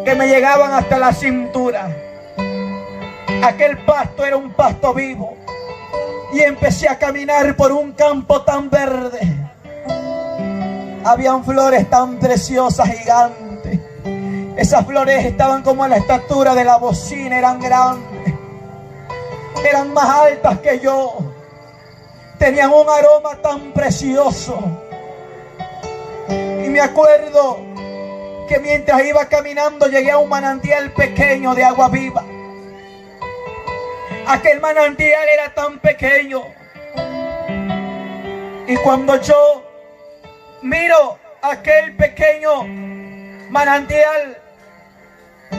que me llegaban hasta la cintura. Aquel pasto era un pasto vivo. Y empecé a caminar por un campo tan verde. Habían flores tan preciosas, gigantes. Esas flores estaban como a la estatura de la bocina, eran grandes. Eran más altas que yo. Tenían un aroma tan precioso. Y me acuerdo que mientras iba caminando llegué a un manantial pequeño de agua viva. Aquel manantial era tan pequeño. Y cuando yo miro aquel pequeño manantial,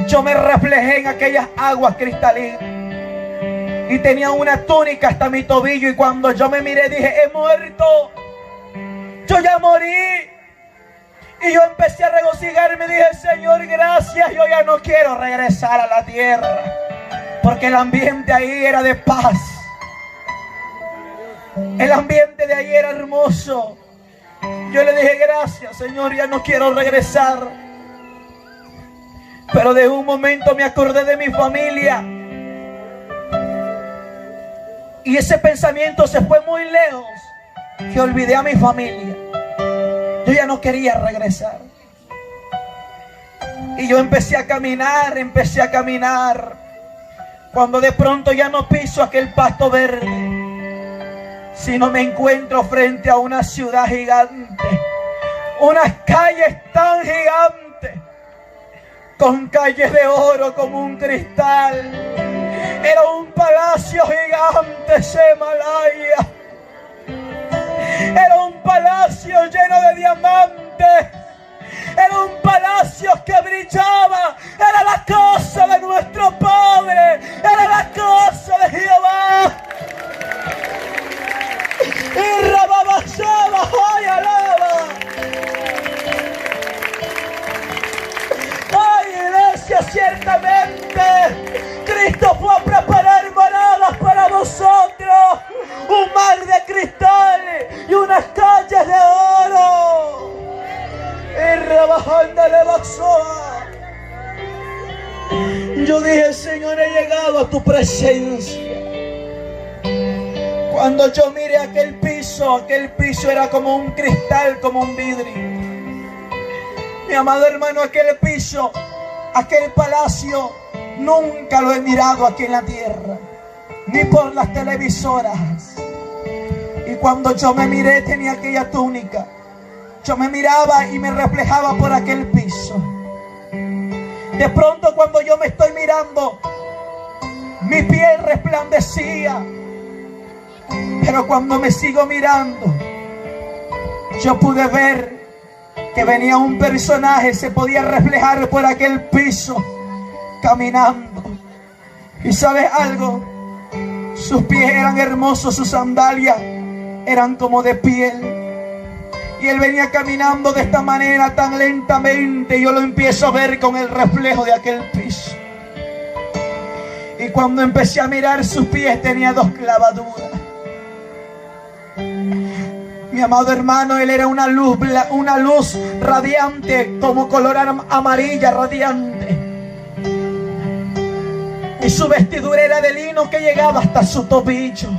yo me reflejé en aquellas aguas cristalinas. Y tenía una túnica hasta mi tobillo. Y cuando yo me miré dije, he muerto. Yo ya morí. Y yo empecé a regocijarme. Dije, Señor, gracias. Yo ya no quiero regresar a la tierra. Porque el ambiente ahí era de paz. El ambiente de ahí era hermoso. Yo le dije, gracias, Señor, ya no quiero regresar. Pero de un momento me acordé de mi familia. Y ese pensamiento se fue muy lejos, que olvidé a mi familia. Yo ya no quería regresar. Y yo empecé a caminar. Cuando de pronto ya no piso aquel pasto verde, sino me encuentro frente a una ciudad gigante. Unas calles tan gigantes, con calles de oro como un cristal. Era un palacio gigante, Semalaya. Era un palacio lleno de diamantes. Era un palacio que brillaba. Era la casa de nuestro Padre. Era la casa de Jehová. Y rababasaba, ay, alaba. Ay, iglesia, ciertamente Cristo fue a preparar moradas para vosotros. Un mar de cristal y unas calles de oro. Y rebajando de Baxoa. Yo dije, Señor, he llegado a tu presencia. Cuando yo miré aquel piso era como un cristal, como un vidrio. Mi amado hermano, aquel piso, aquel palacio, nunca lo he mirado aquí en la tierra, ni por las televisoras. Y cuando yo me miré, tenía aquella túnica. Yo me miraba y me reflejaba por aquel piso. De pronto, cuando yo me estoy mirando, mi piel resplandecía. Pero cuando me sigo mirando, yo pude ver que venía un personaje, se podía reflejar por aquel piso, caminando. Y ¿sabes algo? Sus pies eran hermosos, sus sandalias eran como de piel. Y él venía caminando de esta manera tan lentamente. Y yo lo empiezo a ver con el reflejo de aquel piso. Y cuando empecé a mirar sus pies, tenía 2 clavaduras. Mi amado hermano, él era una luz radiante, como color amarilla radiante. Y su vestidura era de lino que llegaba hasta su tobillo.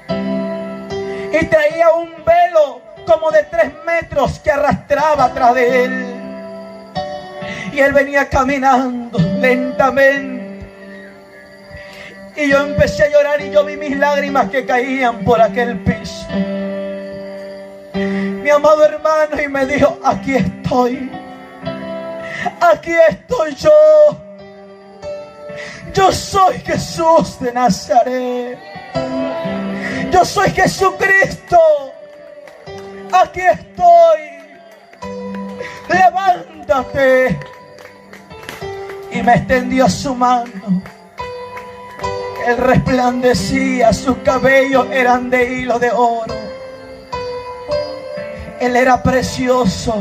Y traía un velo como de 3 metros que arrastraba atrás de él. Y él venía caminando lentamente. Y yo empecé a llorar y yo vi mis lágrimas que caían por aquel piso. Mi amado hermano, y me dijo, aquí estoy yo. Yo soy Jesús de Nazaret. Yo soy Jesucristo. Aquí estoy. Levántate. Y me extendió su mano. Él resplandecía, sus cabellos eran de hilo de oro. Él era precioso.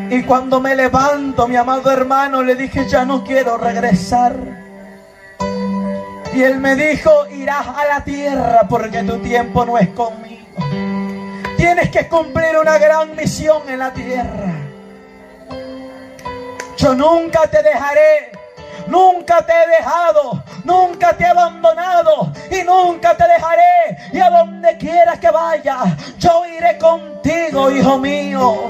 Y cuando me levanto, mi amado hermano, le dije, ya no quiero regresar. Y él me dijo, irás a la tierra porque tu tiempo no es conmigo. Tienes que cumplir una gran misión en la tierra. Yo nunca te dejaré. Nunca te he dejado, nunca te he abandonado y nunca te dejaré. Y a donde quiera que vayas, yo iré contigo, hijo mío.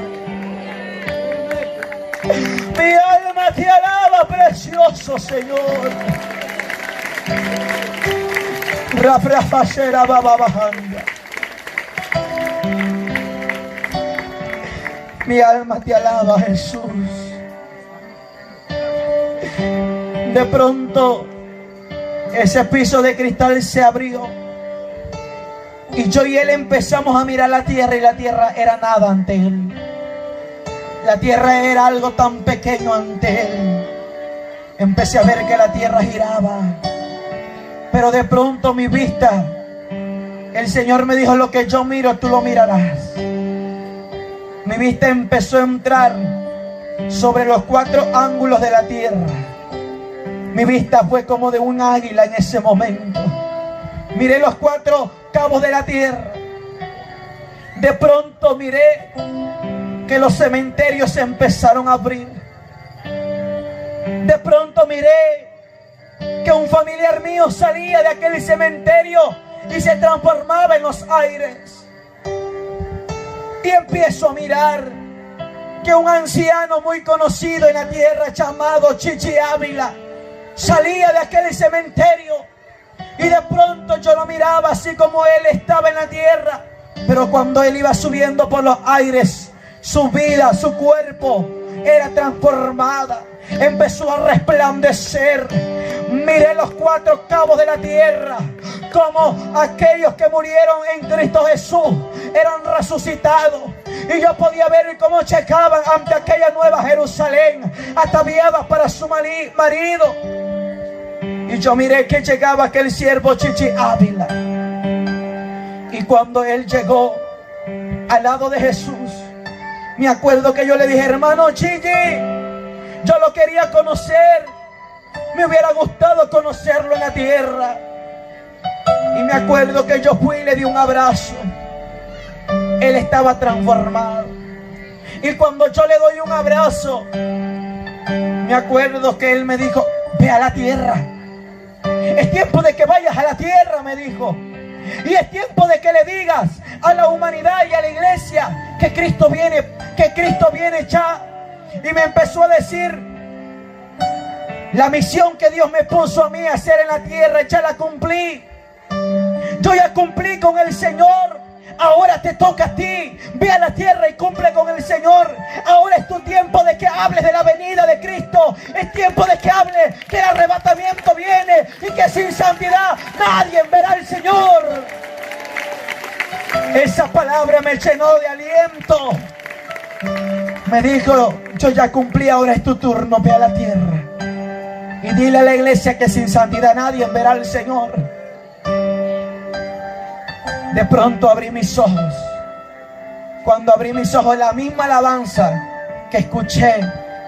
Mi alma te alaba, precioso Señor. Rafrafashera baba bajanda. Mi alma te alaba, Jesús. De pronto, ese piso de cristal se abrió. Y yo y él empezamos a mirar la tierra. Y la tierra era nada ante él. La tierra era algo tan pequeño ante él. Empecé a ver que la tierra giraba. Pero de pronto mi vista, el Señor me dijo, lo que yo miro, tú lo mirarás. Mi vista empezó a entrar sobre los 4 ángulos de la tierra. Mi vista fue como de un águila en ese momento. Miré los 4 cabos de la tierra. De pronto miré que los cementerios se empezaron a abrir. De pronto miré que un familiar mío salía de aquel cementerio y se transformaba en los aires. Y empiezo a mirar que un anciano muy conocido en la tierra llamado Chichi Ávila salía de aquel cementerio. Y de pronto yo lo miraba así como él estaba en la tierra. Pero cuando él iba subiendo por los aires, su vida, su cuerpo era transformada. Empezó a resplandecer Miré los cuatro cabos de la tierra, como aquellos que murieron en Cristo Jesús eran resucitados. Y yo podía ver cómo checaban ante aquella nueva Jerusalén, ataviadas para su marido. Y yo miré que llegaba aquel siervo Chichi Ávila. Y cuando él llegó al lado de Jesús, me acuerdo que yo le dije: hermano Chichi, yo lo quería conocer. Me hubiera gustado conocerlo en la tierra. Y me acuerdo que yo fui y le di un abrazo. Él estaba transformado. Y cuando yo le doy un abrazo, me acuerdo que él me dijo: ve a la tierra. Es tiempo de que vayas a la tierra, me dijo. Y es tiempo de que le digas a la humanidad y a la iglesia que Cristo viene ya. Y me empezó a decir: la misión que Dios me puso a mí a hacer en la tierra, ya la cumplí. Yo ya cumplí con el Señor. Ahora te toca a ti. Ve a la tierra y cumple con el Señor. Ahora es tu tiempo de que hables de la venida de Cristo. Es tiempo de que hables que el arrebatamiento viene y que sin santidad nadie verá al Señor. Esa palabra me llenó de aliento. Me dijo: yo ya cumplí, ahora es tu turno, ve a la tierra. Y dile a la iglesia que sin santidad nadie verá al Señor. De pronto abrí mis ojos. Cuando abrí mis ojos, la misma alabanza que escuché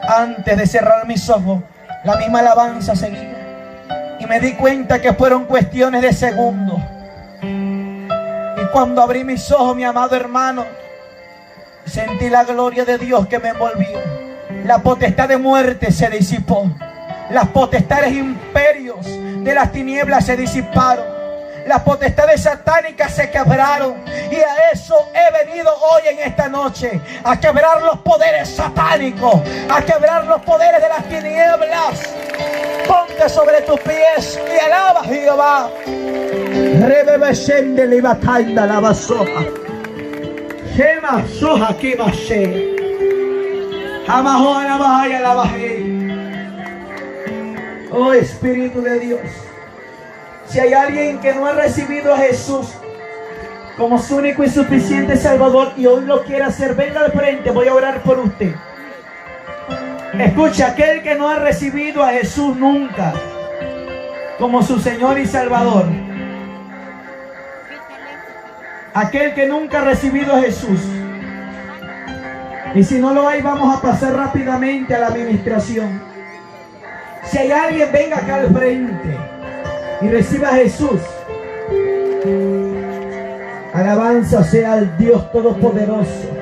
antes de cerrar mis ojos, la misma alabanza seguía. Y me di cuenta que fueron cuestiones de segundos. Y cuando abrí mis ojos, mi amado hermano, sentí la gloria de Dios que me envolvió. La potestad de muerte se disipó. Las potestades imperios de las tinieblas se disiparon. Las potestades satánicas se quebraron. Y a eso he venido hoy en esta noche. A quebrar los poderes satánicos. A quebrar los poderes de las tinieblas. Ponte sobre tus pies y alaba a Jehová. Rebebeshende libatanda la basoja. Shema soja kibashe. Jamajoana bahaya la bajé. Oh Espíritu de Dios. Si hay alguien que no ha recibido a Jesús como su único y suficiente Salvador y hoy lo quiere hacer, venga al frente, voy a orar por usted. Escucha, aquel que no ha recibido a Jesús nunca como su Señor y Salvador, aquel que nunca ha recibido a Jesús, y si no lo hay, vamos a pasar rápidamente a la administración. Si hay alguien, venga acá al frente y reciba a Jesús. Alabanza sea al Dios Todopoderoso.